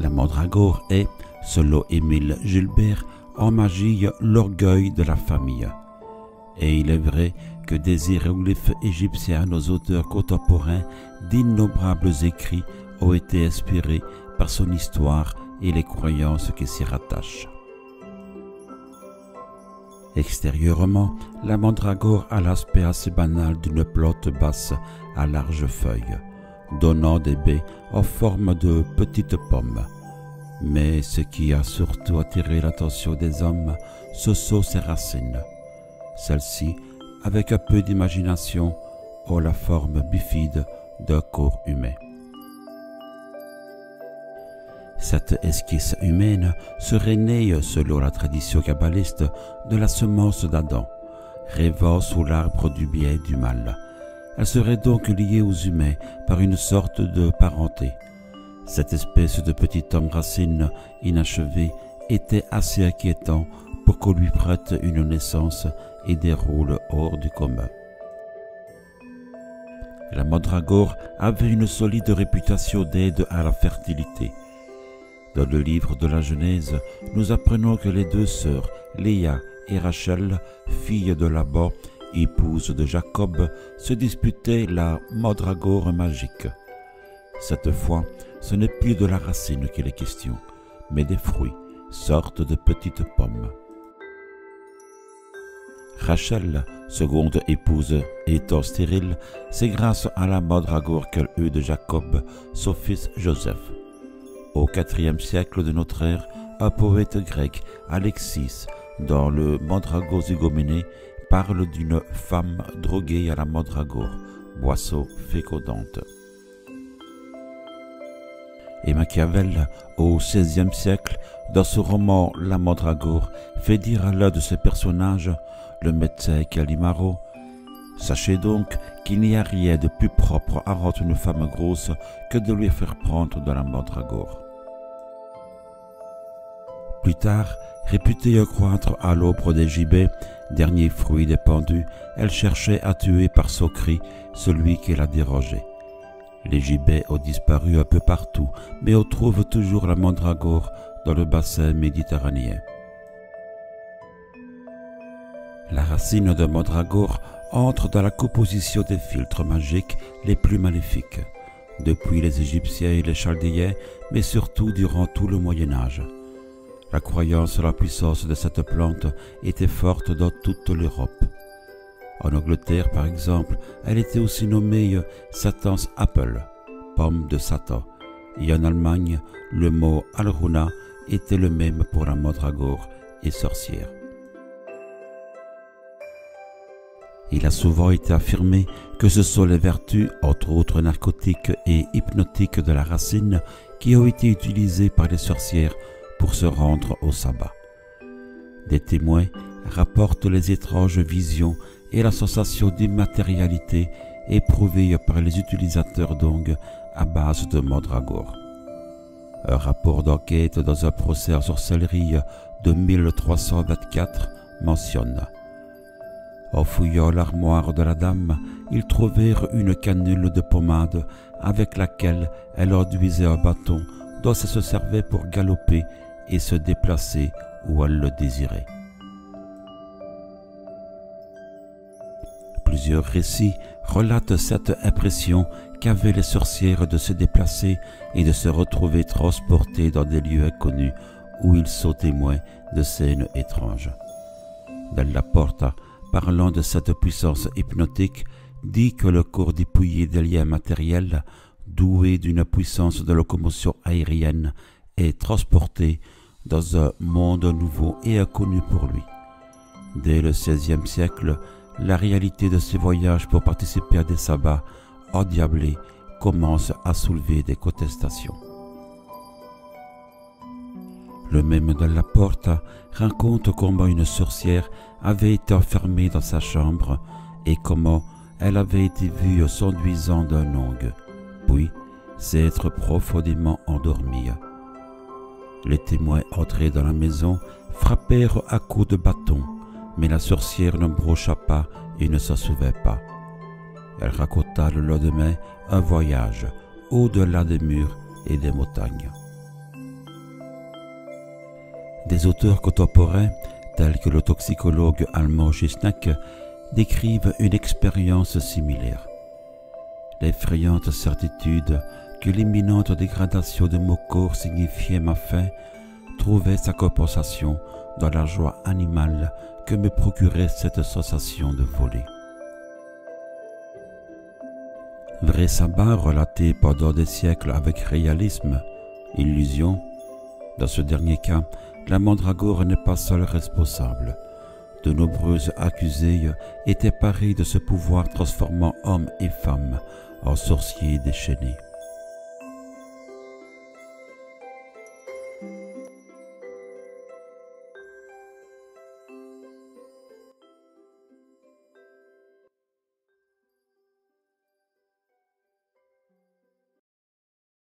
La mandragore est, selon Émile Gilbert, en magie l'orgueil de la famille. Et il est vrai que des hiéroglyphes égyptiens aux auteurs contemporains d'innombrables écrits ont été inspirés par son histoire et les croyances qui s'y rattachent. Extérieurement, la mandragore a l'aspect assez banal d'une plante basse à larges feuilles, donnant des baies en forme de petites pommes. Mais ce qui a surtout attiré l'attention des hommes, ce sont ses racines. Celles-ci, avec un peu d'imagination, ont la forme bifide d'un corps humain. Cette esquisse humaine serait née, selon la tradition kabbaliste, de la semence d'Adam, rêvant sous l'arbre du bien et du mal. Elle serait donc liée aux humains par une sorte de parenté. Cette espèce de petit homme racine inachevé était assez inquiétant pour qu'on lui prête une naissance et des rôles hors du commun. La mandragore avait une solide réputation d'aide à la fertilité. Dans le livre de la Genèse, nous apprenons que les deux sœurs, Léa et Rachel, filles de Laban, épouse de Jacob, se disputaient la mandragore magique. Cette fois, ce n'est plus de la racine qu'il est question, mais des fruits, sortes de petites pommes. Rachel, seconde épouse étant stérile, c'est grâce à la mandragore qu'elle eut de Jacob, son fils Joseph. Au IVe siècle de notre ère, un poète grec, Alexis, dans le Mandragosygoménée, parle d'une femme droguée à la mandragore, boisson fécondante. Et Machiavel, au XVIe siècle, dans ce roman La mandragore, fait dire à l'un de ses personnages, le médecin Calimaro, « Sachez donc qu'il n'y a rien de plus propre à rendre une femme grosse que de lui faire prendre de la mandragore. » Plus tard, réputée croître à l'ombre des gibets, dernier fruit des pendus, elle cherchait à tuer par son cri celui qui la dérangeait. Les gibets ont disparu un peu partout, mais on trouve toujours la mandragore dans le bassin méditerranéen. La racine de mandragore entre dans la composition des filtres magiques les plus maléfiques, depuis les Égyptiens et les Chaldéens, mais surtout durant tout le Moyen-Âge. La croyance à la puissance de cette plante était forte dans toute l'Europe. En Angleterre, par exemple, elle était aussi nommée Satan's Apple, pomme de Satan, et en Allemagne, le mot Alruna était le même pour la mandragore et sorcière. Il a souvent été affirmé que ce sont les vertus, entre autres narcotiques et hypnotiques de la racine, qui ont été utilisées par les sorcières pour se rendre au sabbat. Des témoins rapportent les étranges visions et la sensation d'immatérialité éprouvée par les utilisateurs d'ongles à base de mandragore. Un rapport d'enquête dans un procès en sorcellerie de 1324 mentionne: en fouillant l'armoire de la dame, ils trouvèrent une canule de pommade avec laquelle elle enduisait un bâton dont elle se servait pour galoper et se déplacer où elle le désirait. Plusieurs récits relatent cette impression qu'avaient les sorcières de se déplacer et de se retrouver transportées dans des lieux inconnus où ils sont témoins de scènes étranges. Della Porta, parlant de cette puissance hypnotique, dit que le corps dépouillé des liens matériels, doué d'une puissance de locomotion aérienne, est transporté dans un monde nouveau et inconnu pour lui. Dès le XVIe siècle, la réalité de ces voyages pour participer à des sabbats endiablés commence à soulever des contestations. Le même Della Porta raconte comment une sorcière avait été enfermée dans sa chambre et comment elle avait été vue s'enduisant d'un ongle, puis s'être profondément endormie. Les témoins entrés dans la maison frappèrent à coups de bâton, mais la sorcière ne brocha pas et ne s'en souvint pas. Elle raconta le lendemain un voyage au-delà des murs et des montagnes. Des auteurs contemporains, tels que le toxicologue allemand Gisnack, décrivent une expérience similaire. L'effrayante certitude que l'imminente dégradation de mon corps signifiait ma fin trouvait sa compensation dans la joie animale que me procurait cette sensation de voler. Vrai sabbat relaté pendant des siècles avec réalisme, illusion, dans ce dernier cas, la mandragore n'est pas seule responsable. De nombreuses accusées étaient parées de ce pouvoir transformant hommes et femmes en sorciers déchaînés.